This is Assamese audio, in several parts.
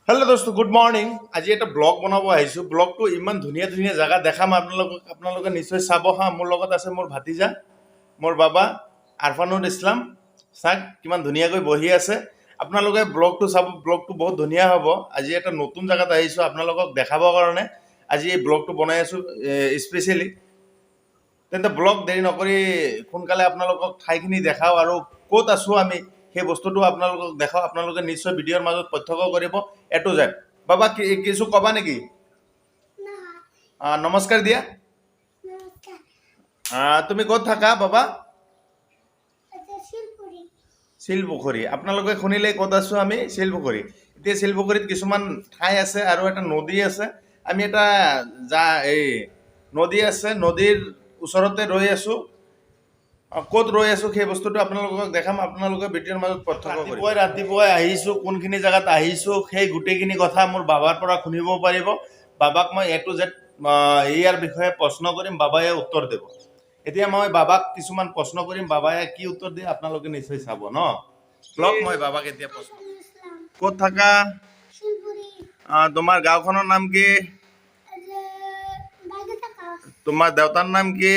हेलो दोस्तों गुड मॉर्निंग आज এটা ব্লগ বনাব আহিছো ব্লগটো ইমান ধুনীয়া ধুনীয়া জায়গা দেখাম আপোনালোকে নিশ্চয় চাব হা মোৰ লগত আছে মোৰ ভাতিজা মোৰ বাবা আৰফানুল ইছলাম চাক কিমান ধুনীয়াকৈ বহি আছে আপোনালোকে ব্লগটো চাব ব্লগটো বহুত ধুনীয়া হ'ব আজি এটা নতুন জায়গাত আহিছো আপোনালোকক দেখাবৰ কাৰণে আজি এই ব্লগটো বনাই আছো স্পেশালি তেন্তে ব্লগ দেৰি নকৰি সোনকালে আপোনালোকক ঠাইখিনি দেখাও আৰু ক'ত আছো আমি সেই বস্তুটো আপোনালোকক দেখাও আপোনালোকে নিশ্চয় ভিডিঅ'ৰ মাজত পাৰ্থক্য কৰিব এটো জেড বাবা কিছু কবা নেকি নমস্কাৰ দিয়া তুমি ক'ত থাকা বাবা শিলপুখুৰী আপোনালোকে শুনিলে ক'ত আছো আমি শিলপুখুৰী এতিয়া শিলপুখুৰীত কিছুমান ঠাই আছে আৰু এটা নদী আছে আমি এটা এই নদী আছে নদীৰ ওচৰতে ৰৈ আছো ক'ত ৰৈ আছো সেই বস্তুটো আপোনালোকক দেখাম আপোনালোকে ভিডিঅ'ৰ মাজত পাৰ্থক্য কৰিব ৰাতিপুৱাই আহিছো কোনখিনি জায়গাত আহিছো সেই গোটেইখিনি কথা মোৰ বাবাৰ পৰা শুনিব পাৰিব বাবাক মই এ টু জেড ইয়াৰ বিষয়ে প্ৰশ্ন কৰিম বাবায়ে উত্তৰ দিব এতিয়া মই বাবাক কিছুমান প্ৰশ্ন কৰিম বাবায়ে কি উত্তৰ দিয়ে আপোনালোকে নিশ্চয় চাব ন ব্লগ মই বাবাক এতিয়া প্ৰশ্ন ক'ত থাকা তোমাৰ গাঁওখনৰ নাম কি তোমাৰ দেউতাৰ নাম কি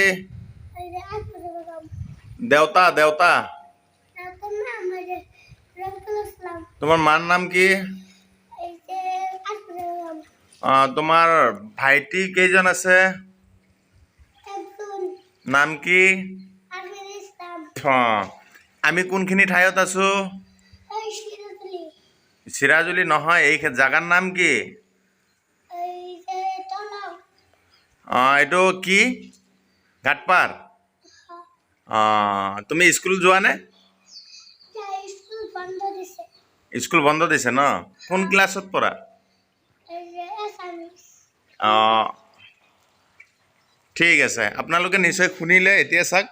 দেউতা দেউতা তোমার মার নাম কি তোমার ভাইটি কেইজন আছে নাম কি আমি কোনখিনি ঠাইত আছো সিরাজুলি নহয় এই জাগার নাম কি এইটো কি ঘাটপাৰ তুমি স্কুল যোৱা নে স্কুল বন্ধ দিছে ন কোন ক্লাছত পঢ়া ঠিক আছে আপোনালোকে নিশ্চয় শুনিলে এতিয়া চাওক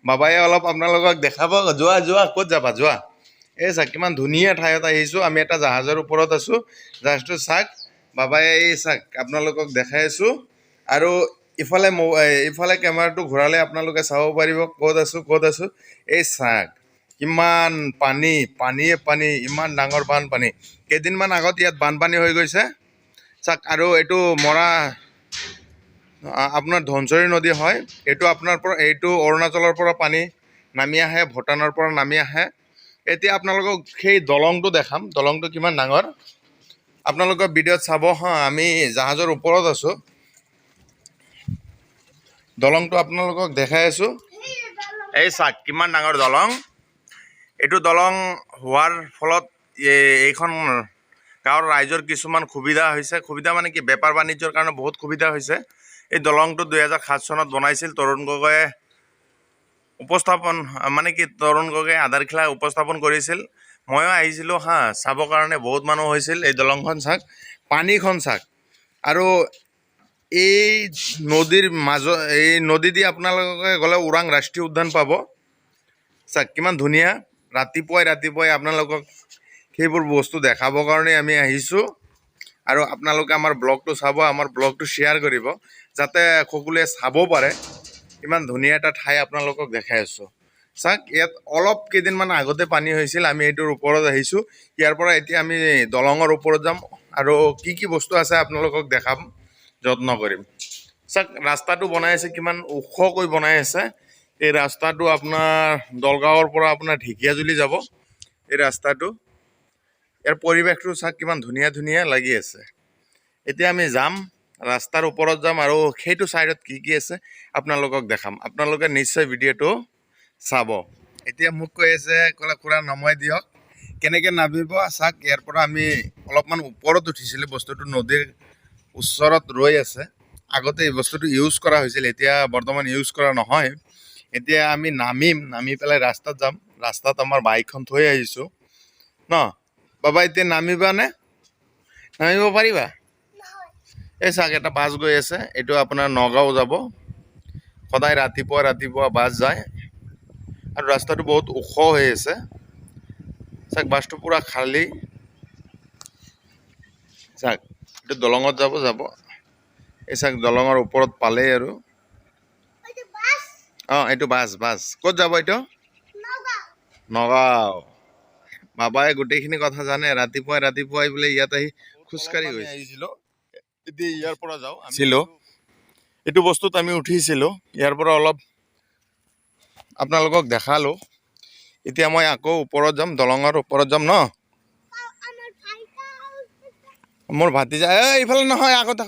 বাবায়ে অলপ আপোনালোকক দেখাব যোৱা যোৱা ক'ত যাবা যোৱা এই চাওক কিমান ধুনীয়া ঠাইত আহিছো আমি এটা জাহাজৰ ওপৰত আছো জাহাজটো চাওক বাবায়ে এই চাওক আপোনালোকক দেখাই আছো আৰু ইফালে কেমেৰাটো ঘূৰালে আপোনালোকে চাব পাৰিব ক'ত আছো এই চাওক কিমান পানীয়ে পানী ইমান ডাঙৰ বানপানী কেইদিনমান আগত ইয়াত বানপানী হৈ গৈছে চাওক আৰু এইটো মৰা আপোনাৰ ধনশৰী নদী হয় এইটো অৰুণাচলৰ পৰা পানী নামি আহে ভূটানৰ পৰা নামি আহে এতিয়া আপোনালোকক সেই দলংটো দেখাম দলংটো কিমান ডাঙৰ আপোনালোকে ভিডিঅ'ত চাব হা আমি জাহাজৰ ওপৰত আছো দলংটো আপোনালোকক দেখাই আছো এই চাওক কিমান ডাঙৰ দলং এইটো দলং হোৱাৰ ফলত এইখন গাঁৱৰ ৰাইজৰ কিছুমান সুবিধা মানে কি বেপাৰ বাণিজ্যৰ কাৰণে বহুত সুবিধা হৈছে এই দলংটো 2007 চনত বনাইছিল তৰুণ গগৈয়ে তৰুণ গগৈয়ে আধাৰশিলা উপস্থাপন কৰিছিল ময়ো আহিছিলোঁ হা চাবৰ কাৰণে বহুত মানুহ হৈছিল এই দলংখন চাওক পানীখন চাওক আৰু এই নদীৰ এই নদী দি আপোনালোকে গ'লে ওৰাং ৰাষ্ট্ৰীয় উদ্যান পাব চাওক কিমান ধুনীয়া ৰাতিপুৱাই আপোনালোকক সেইবোৰ বস্তু দেখাবৰ কাৰণে আমি আহিছোঁ আৰু আপোনালোকে আমাৰ ব্লগটো চাব আমাৰ ব্লগটো শ্বেয়াৰ কৰিব যাতে সকলোৱে চাব পাৰে ইমান ধুনীয়া এটা ঠাই আপোনালোকক দেখাই আছোঁ চাওক ইয়াত অলপ কেইদিনমান আগতে পানী হৈছিল আমি এইটোৰ ওপৰত আহিছোঁ ইয়াৰ পৰা এতিয়া আমি দলঙৰ ওপৰত যাম আৰু কি বস্তু আছে আপোনালোকক দেখাম যত্ন কৰিম চাওক ৰাস্তাটো বনাই আছে কিমান ওখকৈ বনাই আছে এই ৰাস্তাটো আপোনাৰ দলগাঁৱৰ পৰা আপোনাৰ ঢেকীয়াজুলি যাব এই ৰাস্তাটো ইয়াৰ পৰিৱেশটো চাওক কিমান ধুনীয়া লাগি আছে এতিয়া আমি যাম ৰাস্তাৰ ওপৰত যাম আৰু সেইটো সাইডত কি আছে আপোনালোকক দেখাম আপোনালোকে নিশ্চয় ভিডিঅ'টো চাব এতিয়া মোক কৈ আছে খুৰা নমাই দিয়ক কেনেকৈ নামিব চাওক ইয়াৰ পৰা আমি অলপমান ওপৰত উঠিছিলোঁ বস্তুটো নদীৰ ওচৰত ৰৈ আছে আগতে এই বস্তুটো ইউজ কৰা হৈছিল এতিয়া বৰ্তমান ইউজ কৰা নহয় এতিয়া আমি নামি পেলাই ৰাস্তাত যাম ৰাস্তাত আমাৰ বাইকখন থৈ আহিছোঁ ন বাবা এতিয়া নামিব পাৰিবা এই চাওক এটা বাছ গৈ আছে এইটো আপোনাৰ নগাঁও যাব সদায় ৰাতিপুৱা বাছ যায় আৰু ৰাস্তাটো বহুত ওখ হৈ আছে চাওক বাছটো পুৰা খালী চাওক এইটো দলঙত যাব এই চাওক দলঙৰ ওপৰত পালেই আৰু এইটো বাছ ক'ত যাব এইটো নগাঁও বাবাই গোটেইখিনি কথা জানে ৰাতিপুৱাই বোলে ইয়াত আহি খোজকাঢ়ি আহিছিলোঁ এতিয়া ইয়াৰ পৰা যাওঁ আছিলোঁ এইটো বস্তুত আমি উঠিছিলোঁ ইয়াৰ পৰা অলপ আপোনালোকক দেখালোঁ এতিয়া মই আকৌ ওপৰত যাম দলঙৰ ওপৰত যাম ন মোৰ ভাতিজা এইফালে নহয় আগত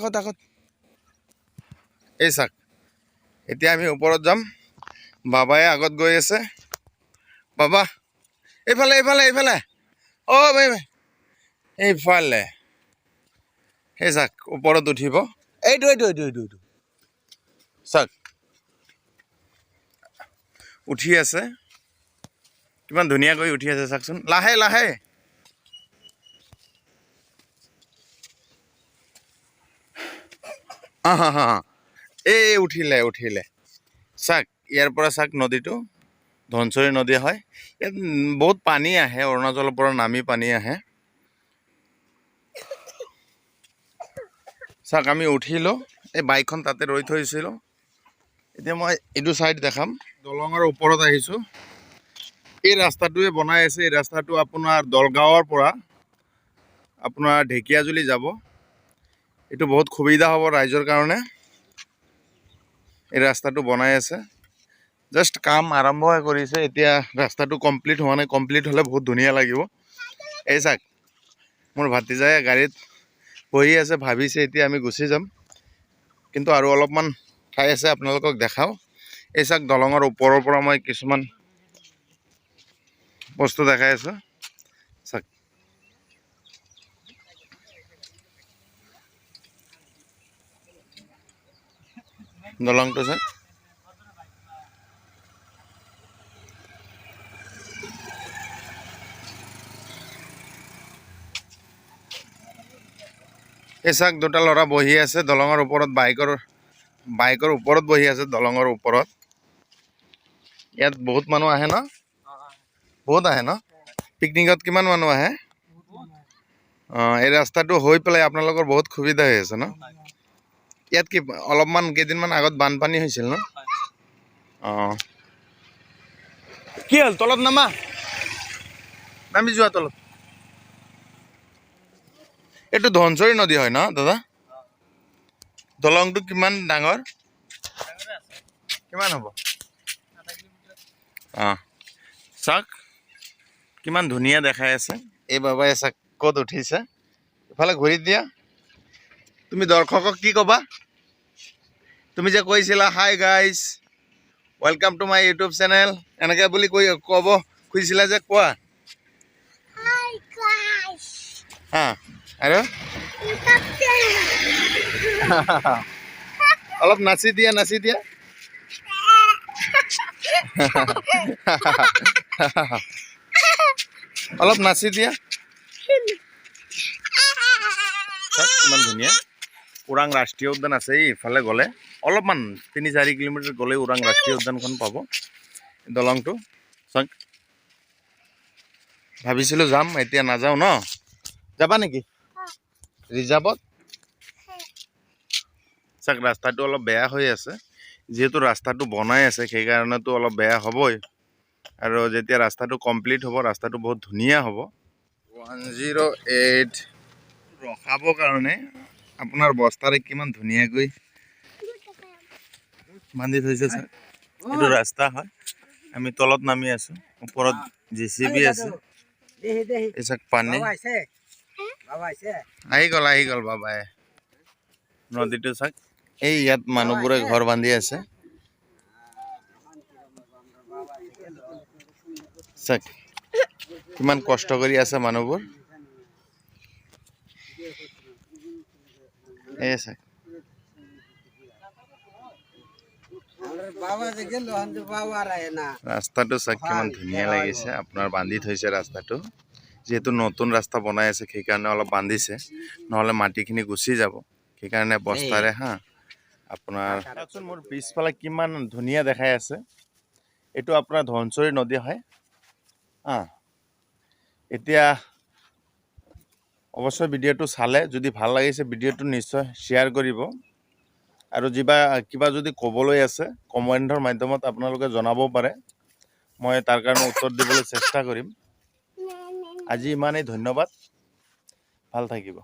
এই চাক এতিয়া আমি ওপৰত যাম বাবাই আগত গৈ আছে বাবা এইফালে অ ভাই এইফালে সেই চাক ওপৰত উঠিব এইটো চাক উঠি আছে কিমান ধুনীয়াকৈ উঠি আছে চাকচোন লাহে এই উঠিলে চাক ইয়াৰ পৰা চাক নদীটো ধনশৰী নদী হয় ইয়াত বহুত পানী আহে অৰুণাচলৰ পৰা নামি পানী আহে চাক আমি উঠিলোঁ এই বাইকখন তাতে ৰৈ থৈছিলোঁ এতিয়া মই এইটো চাইড দেখাম দলঙৰ ওপৰত আহিছোঁ এই ৰাস্তাটোৱে বনাই আছে এই ৰাস্তাটো আপোনাৰ দলগাঁৱৰ পৰা আপোনাৰ ঢেকীয়াজুলি যাব এইটো বহুত সুবিধা হ'ব ৰাইজৰ কাৰণে এই ৰাস্তাটো বনাই আছে জাষ্ট কাম আৰম্ভহে কৰিছে এতিয়া ৰাস্তাটো কমপ্লিট হোৱা নাই কমপ্লিট হ'লে বহুত ধুনীয়া লাগিব এই চাক মোৰ ভাতিজাই গাড়ীত বহি আছে ভাবিছে এতিয়া আমি গুচি যাম কিন্তু আৰু অলপমান ঠাই আছে আপোনালোকক দেখাওঁ এই চাক দলঙৰ ওপৰৰ পৰা মই কিছুমান বস্তু দেখাই আছোঁ চাক দলংটো চাক এই চাক দুটা ল'ৰা বহি আছে দলঙৰ ওপৰত বাইকৰ ওপৰত বহি আছে দলঙৰ ওপৰত ইয়াত বহুত মানুহ আহে ন বহুত আহে ন পিকনিকত কিমান মানুহ আহে এই ৰাস্তাটো হৈ পেলাই আপোনালোকৰ বহুত সুবিধা হৈ আছে ন ইয়াত কি অলপমান কেইদিনমান আগত বানপানী হৈছিল ন কি হ'ল তলত নামি যোৱা তলত এইটো ধনশৰী নদী হয় ন দাদা দলংটো কিমান ডাঙৰ কিমান হ'ব চাক কিমান ধুনীয়া দেখাই আছে এই বাবাই চাক ক'ত উঠিছে ইফালে ঘূৰি দিয়া তুমি দৰ্শকক কি ক'বা তুমি যে কৈছিলা hi guys welcome to my YouTube channel এনেকৈ বুলি ক'ব খুজিছিলা যে কোৱা হা আৰু অলপ নাচি দিয়া অলপ নাচি দিয়া কিমান ধুনীয়া ওৰাং ৰাষ্ট্ৰীয় উদ্যান আছে ইফালে গ'লে অলপমান 3-4 কিলোমিটাৰ গ'লে ওৰাং ৰাষ্ট্ৰীয় উদ্যানখন পাব দলংটো চাওক ভাবিছিলোঁ যাম এতিয়া নাযাওঁ ন যাবা নেকি ৰিজাৰ্ভত চাওক ৰাস্তাটো অলপ বেয়া হৈ আছে যিহেতু ৰাস্তাটো বনাই আছে সেইকাৰণেতো অলপ বেয়া হ'বই আৰু যেতিয়া ৰাস্তাটো কমপ্লিট হ'ব ৰাস্তাটো বহুত ধুনীয়া হ'ব 108 ৰখাবৰ কাৰণে আপোনাৰ বস্তাৰে কিমান ধুনীয়াকৈ বান্ধি থৈছে ছাৰ এইটো ৰাস্তা হয় আমি তলত নামি আছোঁ ওপৰত JCB আছে এই চাওক পানী আহি গ'ল বাবাই নদীটো চাওক এই ইয়াত মানুহবোৰে ঘৰ বান্ধি আছে চাওক কিমান কষ্ট কৰি আছে মানুহবোৰ এই চাওক ৰাস্তাটো চাওক কিমান ধুনীয়া লাগিছে আপোনাৰ বান্ধি থৈছে ৰাস্তাটো যেহেতু নতুন ৰাস্তা বনাই আছে সেইকাৰণে অলপ বান্ধিছে নহ'লে মাটিখিনি গুচি যাব সেইকাৰণে বস্তাৰে আপোনাৰ মোৰ পিছফালে কিমান ধুনীয়া দেখাই আছে এইটো আপোনাৰ ধনশৰী নদী হয় এতিয়া অৱশ্যে ভিডিঅ'টো চালে যদি ভাল লাগিছে ভিডিঅ'টো নিশ্চয় শ্বেয়াৰ কৰিব আৰু কিবা যদি ক'বলৈ আছে কমেণ্টৰ মাধ্যমত আপোনালোকে জনাব পাৰে মই তাৰ কাৰণে উত্তৰ দিবলৈ চেষ্টা কৰিম আজি ইমানেই ধন্যবাদ ভাল থাকিব